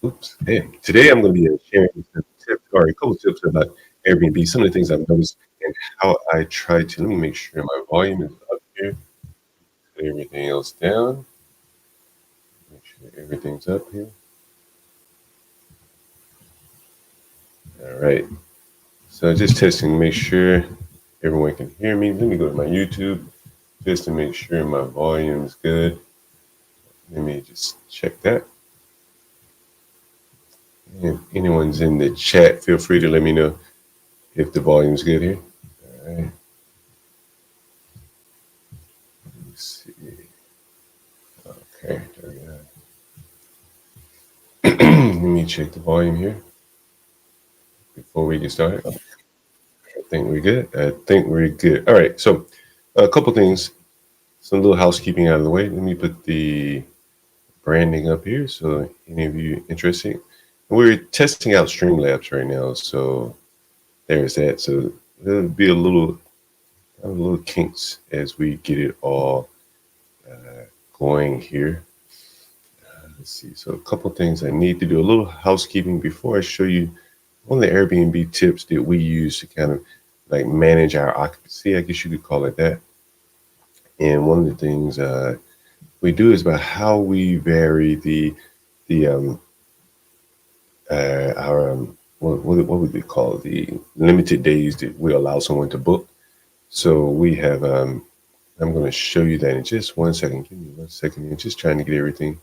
Oops. Hey, today I'm going to be sharing some tips or a couple tips about Airbnb, some of the things I've noticed and how I try to. Let me make sure my volume is up here, put everything else down, make sure everything's up here. All right. So just testing to make sure everyone can hear me. Let me go to my YouTube just to make sure my volume is good. Let me just check that. If anyone's in the chat, feel free to let me know if the volume's good here. All right. Let's see. Okay, there we go. Let me check the volume here before we get started. I think we're good. I think we're good. All right, so a couple things, some little housekeeping out of the way. Let me put the branding up here so any of you interested. We're testing out Streamlabs right now, so there's that. So there'll be a little kinks as we get it all going here. Let's see. So a couple things I need to do. A little housekeeping before I show you one of the Airbnb tips that we use to kind of like manage our occupancy. I guess you could call it that. And one of the things we do is about how we vary the our what would we call it? The limited days that we allow someone to book. So we have I'm going to show you that in just 1 second. Give me 1 second. I'm just trying to get everything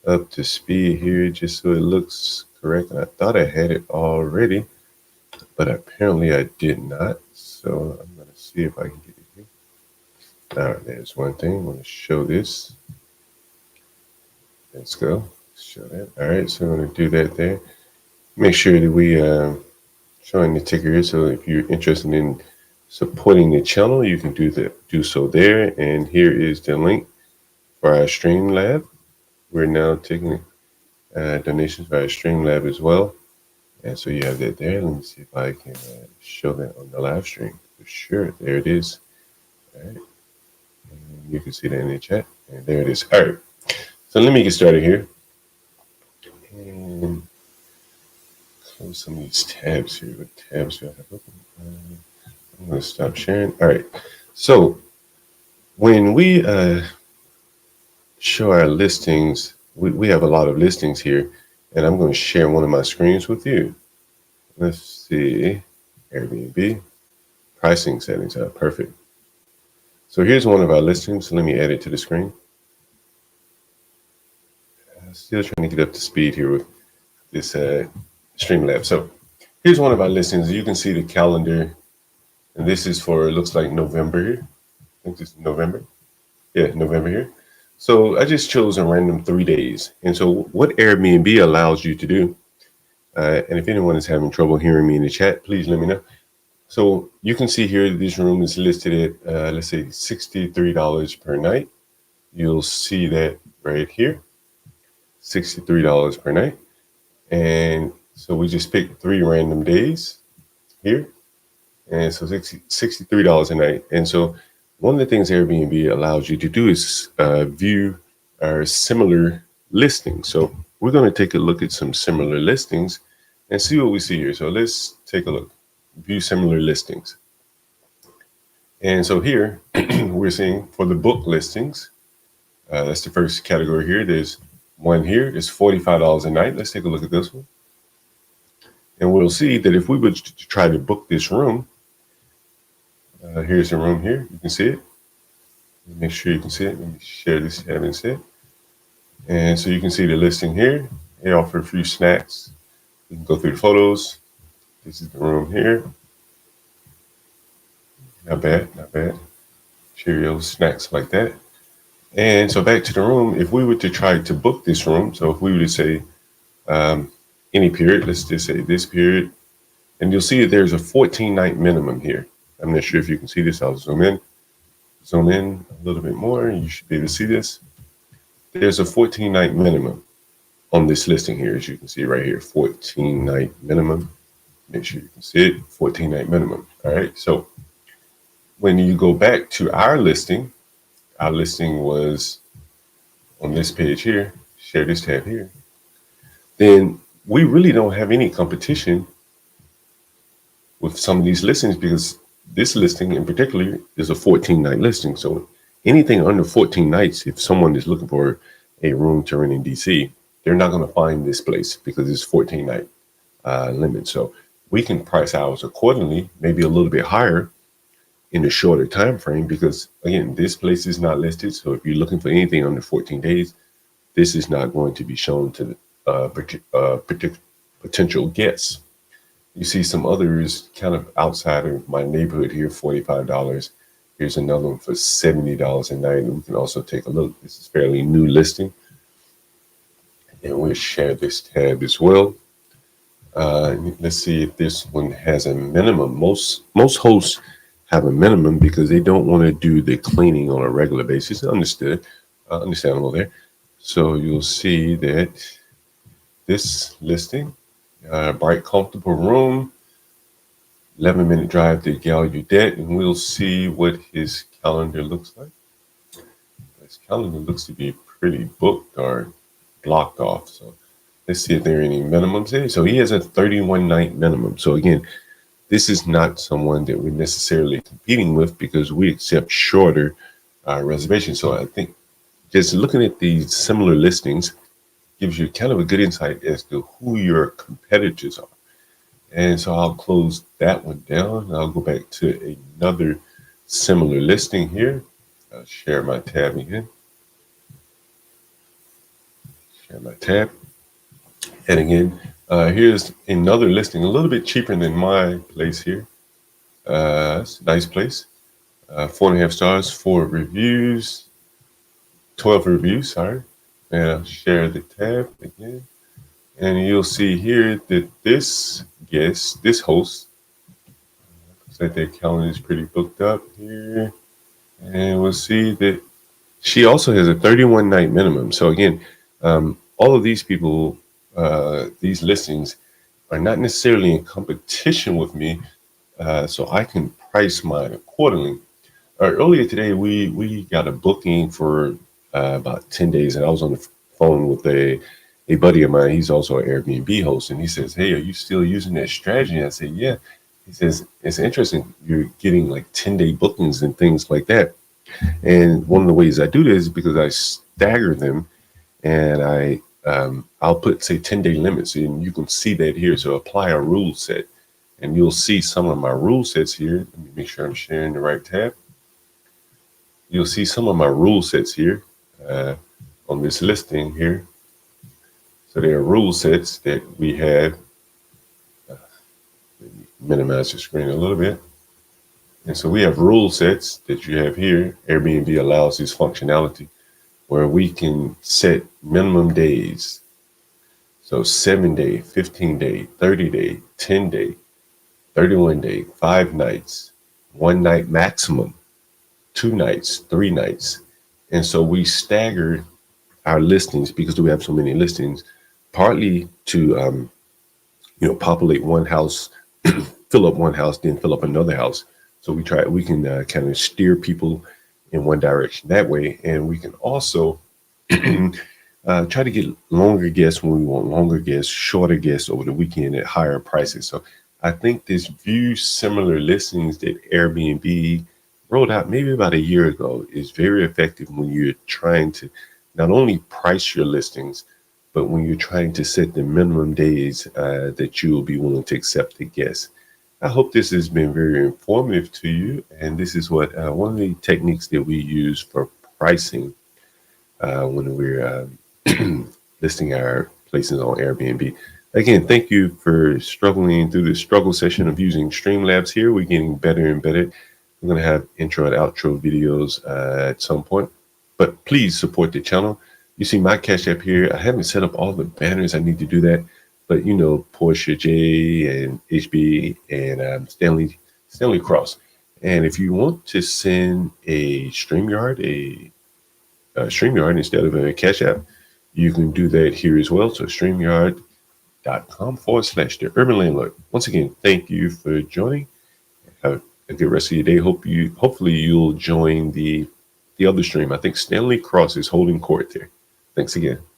up to speed here just so it looks correct. And I thought I had it already, but apparently I did not. So I'm going to see if I can get it here. All right, there's one thing. I'm going to show this. Let's go. Show that. All right, so I'm going to do that there. Make sure that we showing the ticker here. So if you're interested in supporting the channel, you can do so there. And here is the link for our Streamlab. We're now taking donations for our Streamlab as well. And so you have that there. Let me see if I can show that on the live stream. For sure, there it is. All right. And you can see that in the chat. And there it is. All right. So let me get started here. And close some of these tabs here. What tabs do I have open? I'm going to stop sharing. All right. So when we show our listings, we have a lot of listings here, and I'm going to share one of my screens with you. Let's see. Airbnb. Pricing settings are perfect. So here's one of our listings. Let me add it to the screen. Still trying to get up to speed here with this Streamlabs. So here's one of our listings. You can see the calendar, and this is for, it looks like November here. I think this is November. Yeah, November here. So I just chose a random 3 days. And so what Airbnb allows you to do, and if anyone is having trouble hearing me in the chat, please let me know. So you can see here, this room is listed at, let's say $63 per night. You'll see that right here, $63 per night. And so we just picked 3 random days here. And so $63 a night. And so one of the things Airbnb allows you to do is view our similar listings. So we're going to take a look at some similar listings and see what we see here. So let's take a look. View similar listings. And so here we're seeing for the book listings, that's the first category here. There's one here. It's $45 a night. Let's take a look at this one. And we'll see that if we were to try to book this room, here's the room here. You can see it. Make sure you can see it. Let me share this if you haven't seen it. And so you can see the listing here. They offer a few snacks. You can go through the photos. This is the room here. Not bad, not bad. Cheerios, snacks like that. And so back to the room, if we were to try to book this room, so if we were to say any period, let's just say this period, and you'll see that there's a 14-night minimum here. I'm not sure if you can see this. I'll zoom in a little bit more, and you should be able to see this. There's a 14-night minimum on this listing here, as you can see right here, 14-night minimum. Make sure you can see it, 14-night minimum. All right, so when you go back to our listing was on this page here, share this tab here, then we really don't have any competition with some of these listings because this listing in particular is a 14-night listing. So anything under 14 nights, if someone is looking for a room to rent in DC, they're not going to find this place because it's 14-night limit. So we can price ours accordingly, maybe a little bit higher in a shorter time frame because, again, this place is not listed. So if you're looking for anything under 14 days, this is not going to be shown to potential guests. You see some others kind of outside of my neighborhood here, $45. Here's another one for $70 a night. And we can also take a look. This is fairly new listing. And we'll share this tab as well. Let's see if this one has a minimum. Most hosts have a minimum because they don't want to do the cleaning on a regular basis. Understandable there. So you'll see that this listing, bright, comfortable room, 11-minute drive to Gallaudet, and we'll see what his calendar looks like. His calendar looks to be pretty booked or blocked off. So let's see if there are any minimums there. So he has a 31-night minimum. So again, this is not someone that we're necessarily competing with because we accept shorter reservations. So I think just looking at these similar listings gives you kind of a good insight as to who your competitors are. And so I'll close that one down. I'll go back to another similar listing here. I'll share my tab again. Share my tab. And again, here's another listing, a little bit cheaper than my place here. It's a nice place. 4.5 stars, 4 reviews, 12 reviews, sorry. And I'll share the tab again. And you'll see here that this host, looks like their calendar is pretty booked up here. And we'll see that she also has a 31-night minimum. So again, all of these people, these listings are not necessarily in competition with me, so I can price mine accordingly. Earlier today, we got a booking for about 10 days, and I was on the phone with a buddy of mine. He's also an Airbnb host, and he says, "Hey, are you still using that strategy?" I said, "Yeah." He says, "It's interesting. You're getting like 10-day bookings and things like that." And one of the ways I do this is because I stagger them, and I'll put, say, 10-day limits, and you can see that here. So apply a rule set, and you'll see some of my rule sets here. Let me make sure I'm sharing the right tab. You'll see some of my rule sets here on this listing here. So there are rule sets that we have. Minimize the screen a little bit. And so we have rule sets that you have here. Airbnb allows this functionality where we can set minimum days. So 7-day, 15-day, 30-day, 10-day, 31-day, 5 nights, 1 night maximum, 2 nights, 3 nights. And so we stagger our listings because we have so many listings, partly to populate one house, fill up one house, then fill up another house. So we can kind of steer people in one direction that way. And we can also try to get longer guests when we want longer guests, shorter guests over the weekend at higher prices. So I think this view similar listings that Airbnb rolled out maybe about a year ago is very effective when you're trying to not only price your listings, but when you're trying to set the minimum days that you will be willing to accept the guests. I hope this has been very informative to you. And this is what one of the techniques that we use for pricing when we're listing our places on Airbnb. Again, thank you for struggling through the struggle session of using Streamlabs here. We're getting better and better. We're going to have intro and outro videos at some point, but please support the channel. You see my Cash App here. I haven't set up all the banners. I need to do that. But Portia J and HB and Stanley Cross. And if you want to send a StreamYard, StreamYard instead of a Cash App, you can do that here as well. So StreamYard.com/The Urban Landlord. Once again, thank you for joining. Have a good rest of your day. Hopefully you'll join the other stream. I think Stanley Cross is holding court there. Thanks again.